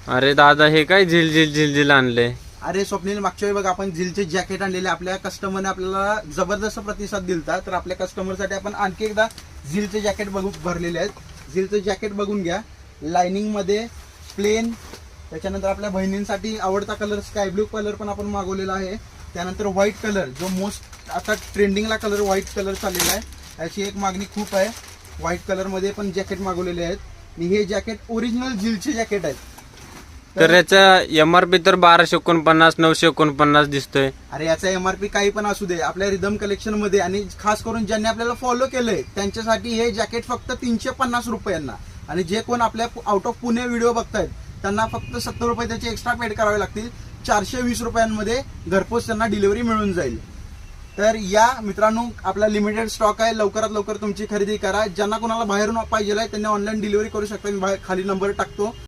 अरे दादा हे काय झिलझिल झिलझिल आणले? अरे स्वप्नील, मागच्या वेळी बघा आपण झिलचे जॅकेट आणलेले, आपल्या कस्टमरने आपल्याला जबरदस्त प्रतिसाद दिलता, तर आपल्या कस्टमरसाठी आपण आणखी एकदा झिलचे जॅकेट भरलेले आहेत. झिलचे जॅकेट बघून घ्या, लाइनिंग मध्ये प्लेन. त्याच्यानंतर आपल्या बहिणींसाठी आवडता कलर स्काय ब्लू कलर पण आपण मागवलेला आहे. त्यानंतर व्हाईट कलर, जो मोस्ट आता ट्रेंडिंगला कलर व्हाईट कलर चाललेला आहे, याची एक मागणी खूप आहे. व्हाईट कलर मध्ये पण जॅकेट मागवलेले आहेत. आणि हे जॅकेट ओरिजिनल झिलचे जॅकेट आहेत. तर याचा MRP तर 1249 949 दिसतोय. अरे याचा MRP काही पण असू दे, आपल्या रिदम कलेक्शन मध्ये आणि खास करून ज्यांनी आपल्याला फॉलो केलंय त्यांच्यासाठी हे जॅकेट फक्त 350 रुपयांना. आणि जे कोण आपल्या आउट ऑफ पुणे व्हिडिओ बघतायत त्यांना फक्त 70 रुपये त्याचे एक्स्ट्रा पेड करावे लागतील. 420 रुपयांमध्ये घरपोच त्यांना डिलिव्हरी मिळून जाईल. तर या मित्रांनो, आपला लिमिटेड स्टॉक आहे, लवकरात लवकर तुमची खरेदी करा. ज्यांना कोणाला बाहेरून पाहिजे आहे त्यांनी ऑनलाईन डिलिव्हरी करू शकता. मी खाली नंबर टाकतो.